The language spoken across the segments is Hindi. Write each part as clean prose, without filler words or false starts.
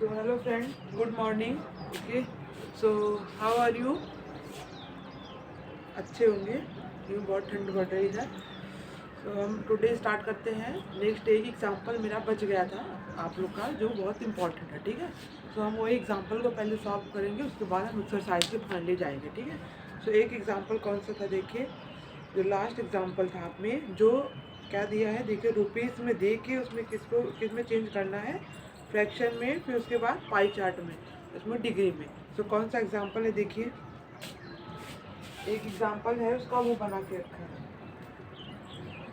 So hello friend, good morning. Okay, so how are you? अच्छे होंगे क्योंकि बहुत ठंड बढ़ रही है। तो हम टुडे स्टार्ट करते हैं। नेक्स्ट एक एग्जांपल मेरा बच गया था आप लोग का, जो बहुत इंपॉर्टेंट है। ठीक है, तो हम वही एग्जांपल को पहले सॉल्व करेंगे, उसके बाद हम एक्सरसाइज के फाइनली जाएंगे। ठीक है, सो एक एग्जांपल कौन सा था देखिए, जो लास्ट एग्जांपल था आप में जो क्या दिया है देखिए, रुपीज़ में दे के उसमें किस में चेंज करना है, फ्रैक्शन में, फिर उसके बाद पाई चार्ट में, उसमें डिग्री में। सो कौन सा एग्जाम्पल है देखिए, एक एग्जाम्पल है उसका वो बना के रखा है।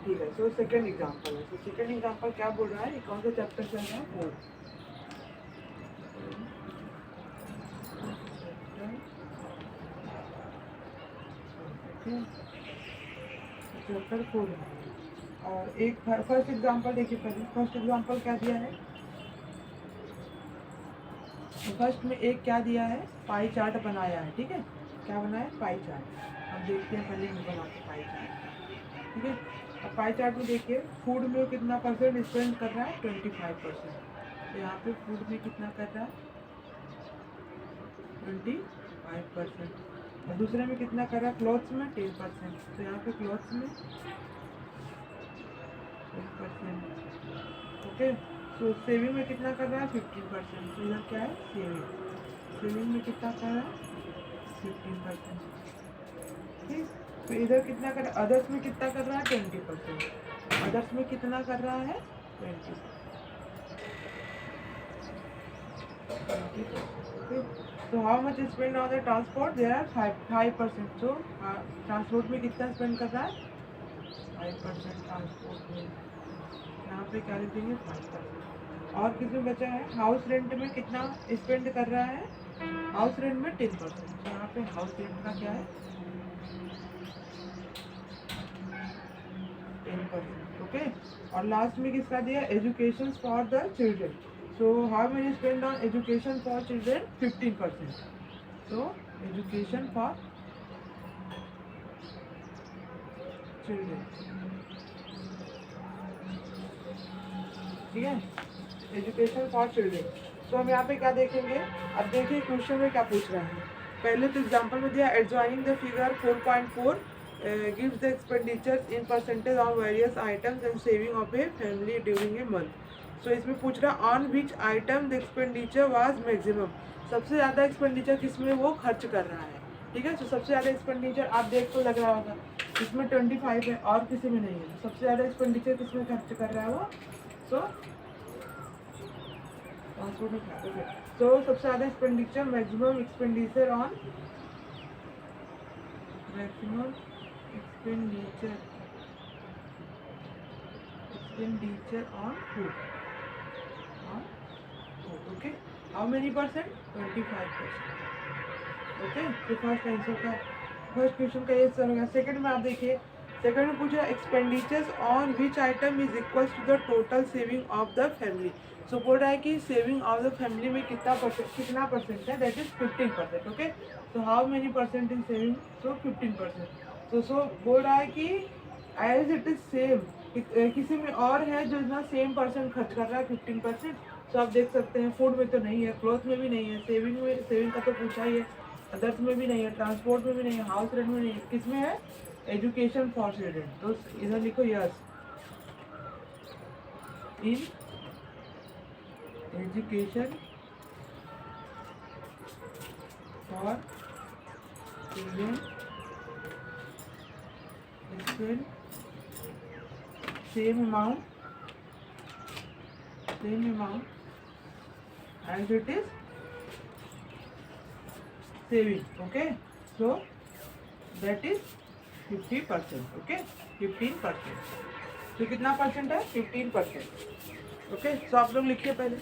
ठीक है, सो सेकंड एग्जाम्पल है। सो सेकंड एग्जाम्पल क्या बोल रहा है, ये कौन सा चैप्टर चल रहा है, फोर चैप्टर फोर है। और एक फर्स्ट एग्जाम्पल देखिए, पहले फर्स्ट एग्जाम्पल क्या दिया है। तो फर्स्ट में एक क्या दिया है, पाई चार्ट बनाया है। ठीक है, क्या बनाया है, पाई चार्ट। अब देखते हैं पहले हम बना के पाई चार्ट। ठीक है, अब पाई चार्ट में देखिए फूड में कितना परसेंट स्पेंड कर रहा है, 25%। तो यहाँ पे फूड में कितना कर रहा है, 25%। और दूसरे में कितना कर रहा है, क्लॉथ्स में 10%। तो यहाँ पे क्लॉथ्स में 10%। ओके, तो सेविंग में कितना कर रहा है, 15%। तो इधर क्या है, सेविंग में कितना कर रहा है, 15%। ठीक, तो इधर कितना कर, अदर्स में कितना कर रहा है, 20%। अदर्स में कितना कर रहा है, 20%। तो how much spend on the transport, there are 5%। सो ट्रांसपोर्ट में कितना स्पेंड कर रहा है, 5% ट्रांसपोर्ट में। यहाँ पे क्या लिखेंगे, 5%। और किसमें बचा है, हाउस रेंट में कितना स्पेंड कर रहा है, हाउस रेंट में 10%। तो यहाँ पे हाउस रेंट का क्या है, 10%। ओके, और लास्ट में किसका दिया, education for the children. So how many spend on education for children, 15%। So education for children. ठीक है, एजुकेशन फॉर चिल्ड्रेन। तो हम यहाँ पे क्या देखेंगे, अब देखिए क्वेश्चन में क्या पूछ रहा है। पहले तो एग्जांपल में दिया, adjoining the figure 4.4 gives the expenditures in percentage on various items and saving of a family during a month. So इसमें पूछ रहा, on which item the expenditure was maximum. सबसे ज़्यादा एक्सपेंडिचर किसमें वो खर्च कर रहा है। ठीक है, तो सबसे ज़्यादा एक्सपेंडिचर आप देख तो लग रहा होगा, इसमें 25 है और किसी में नहीं है। सबसे ज़्यादा एक्सपेंडिचर किसमें खर्च कर रहा है वो, सो ट्रांसपोर्ट में। ओके, तो सबसे ज़्यादा expenditure, maximum expenditure on, maximum expenditure on food, on food. Okay, how many percent, 25%। Okay, तो फर्स्ट आंसर का, फर्स्ट क्वेश्चन का ये सर हो गया। सेकंड में आप देखिए, सेकंड में पूछा expenditures on which item is equals to the total saving of the family. So बोल रहा है कि सेविंग ऑफ द फैमिली में कितना परसेंट है, दैट इज 15%। ओके, तो how many percent in saving, so 15%। So बोल रहा है कि एज इट इज सेम, किसी में और है जो इतना सेम परसेंट खर्च कर रहा है, 15%। तो आप देख सकते हैं फूड में तो नहीं है, क्लॉथ में भी नहीं है, सेविंग का तो पूछा ही है, अदर्स में भी नहीं है, ट्रांसपोर्ट में भी नहीं है, हाउस रेंट में नहीं है, किसमें है, एजुकेशन फॉर चिल्ड्रेन। तो इधर लिखो yes, in education for children spend same amount as it is saving. Okay, so that is 50%. Okay, 15%। तो कितना परसेंट है, 15%। ओके, तो आप लोग लिखिए पहले।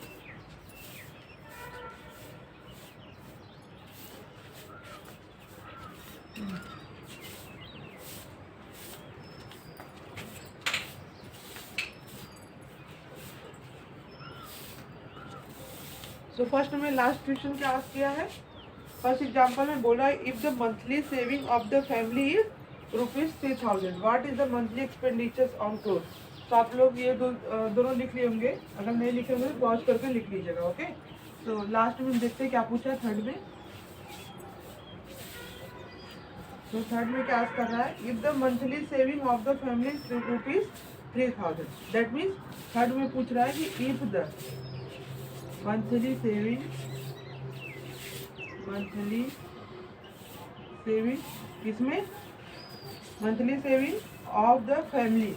सो फर्स्ट में लास्ट क्वेश्चन क्या आस्क किया है, फर्स्ट एग्जांपल में बोला if the monthly saving of the family is ₹3000, what is the monthly expenditures on cloth. तो आप लोग ये दोनों लिख लिए होंगे, अगर नहीं लिखे होंगे तो पॉज करके लिख लीजिएगा। ओके, तो लास्ट में देखते हैं क्या पूछा है थर्ड में। तो थर्ड में क्या कर रहा है, if the monthly saving of the family ₹3000, that means third में पूछ रहा है कि इफ द मंथली सेविंग किसमें, monthly saving of the family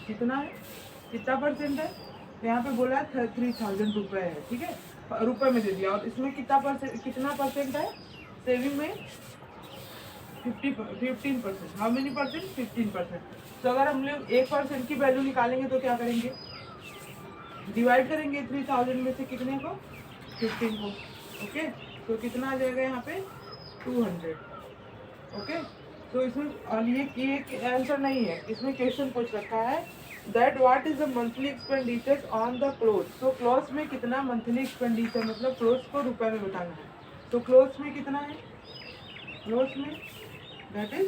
कितना है, कितना परसेंट है। तो यहाँ पे बोला है 3000 रुपये है, ठीक है, रुपए में दे दिया। और इसमें कितना परसेंट है, सेविंग में 15%। How many percent, 15%। तो अगर हम लोग 1% की वैल्यू निकालेंगे तो क्या करेंगे, डिवाइड करेंगे 3000 में से कितने को, 15 को। ओके, तो कितना आ जाएगा यहाँ पे 200। ओके, तो इसमें और ये आंसर नहीं है, इसमें क्वेश्चन पूछ रखा है that what is the monthly expenditure on the clothes. तो क्लोथ्स में कितना मंथली एक्सपेंडिचर, मतलब क्लोथ्स को रुपए में बताना है। तो क्लोथ्स में कितना है, क्लोथ्स में दैट इज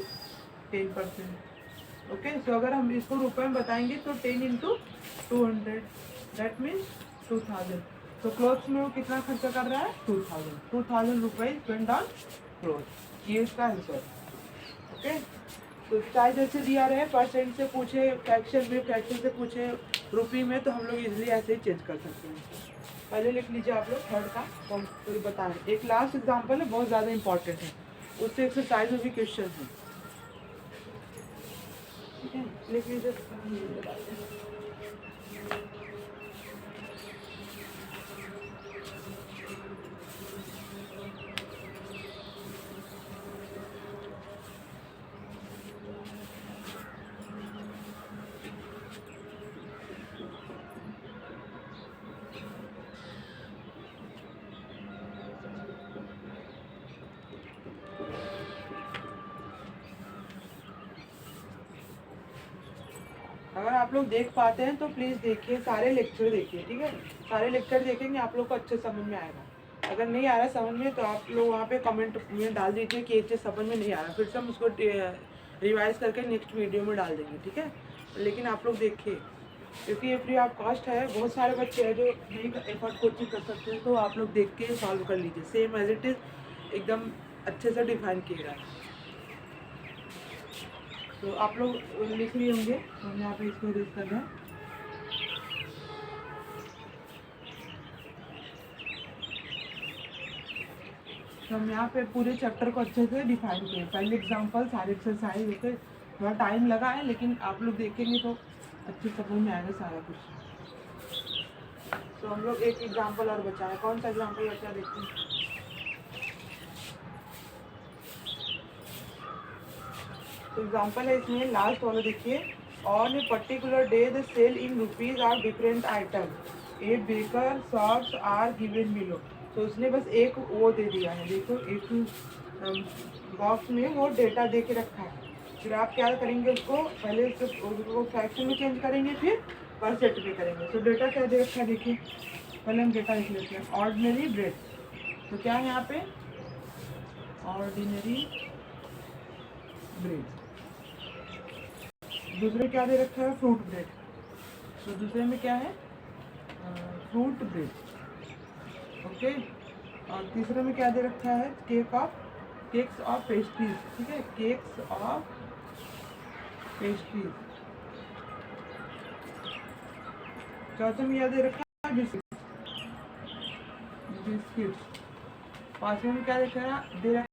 10%। ओके, सो अगर हम इसको रुपए में बताएंगे तो 10 × 200 दैट मीन्स 2000। तो क्लोथ्स में वो कितना खर्चा कर रहा है, 2000 रुपये स्पेंड ऑन क्लोथ, ये इसका आंसर। ओके, तो चाहे जैसे दिया रहे, परसेंट से पूछे, फ्रैक्शन से पूछे, रुपये में, तो हम लोग इजीली ऐसे ही चेंज कर सकते हैं। पहले लिख लीजिए आप लोग थर्ड का, तो हम बताएं। एक लास्ट एग्जांपल है, बहुत ज़्यादा इंपॉर्टेंट है, उससे एक्सरसाइज में भी क्वेश्चन है, ठीक है, लिख लीजिए। अगर आप लोग देख पाते हैं तो प्लीज़ देखिए, सारे लेक्चर देखिए, ठीक है, सारे लेक्चर देखेंगे आप लोग को अच्छे समझ में आएगा। अगर नहीं आ रहा समझ में तो आप लोग वहाँ पे कमेंट में डाल दीजिए कि ये चीज़ समझ में नहीं आ रहा, फिर से हम उसको रिवाइज करके नेक्स्ट वीडियो में डाल देंगे, ठीक है। लेकिन आप लोग देखिए, क्योंकि ये फ्री ऑफ कॉस्ट है, बहुत सारे बच्चे हैं जो नहीं एफर्ट कोचिंग कर सकते हैं, तो आप लोग देख के सॉल्व कर लीजिए, सेम एज इट इज़ एकदम अच्छे से डिफाइन किया है। तो आप लोग लिख लिए होंगे, तो हम यहाँ पे इसको रीड कर रहे हैं। तो हम यहाँ पे पूरे चैप्टर को अच्छे से डिफाइन किए, पहले एग्जांपल, सारे एक्सरसाइज होते, थोड़ा टाइम लगा है, लेकिन आप लोग देखेंगे तो अच्छे समझ में आएगा सारा कुछ। तो हम लोग एक एग्जांपल और बचा है, कौन सा एग्जांपल बचा देखते हैं। तो एग्जांपल है इसमें लास्ट वाला, देखिए, on a particular day the sale in rupees are different item, a baker shops are given below. तो उसने बस एक वो दे दिया है, देखो एक बॉक्स में वो डेटा दे के रखा है। फिर आप क्या करेंगे, उसको पहले उसको फ्रैक्शन में चेंज करेंगे, फिर परसेंट में करेंगे। तो डेटा क्या दे रखा है, देखिए, पहले हम डेटा लिख लेते हैं, ऑर्डिनरी ब्रेड। तो क्या है यहाँ पे, ऑर्डिनरी ब्रेड। दूसरे क्या दे रखा है, फ्रूट ब्रेड। तो दूसरे में क्या है, फ्रूट ब्रेड। ओके, और तीसरे में क्या दे रखा है, केक्स ऑफ पेस्ट्रीज, ठीक है, केक्स ऑफ पेस्ट्रीज। चौथे में क्या दे रखा है, बिस्किट्स। पांचवें में क्या दे रखा है,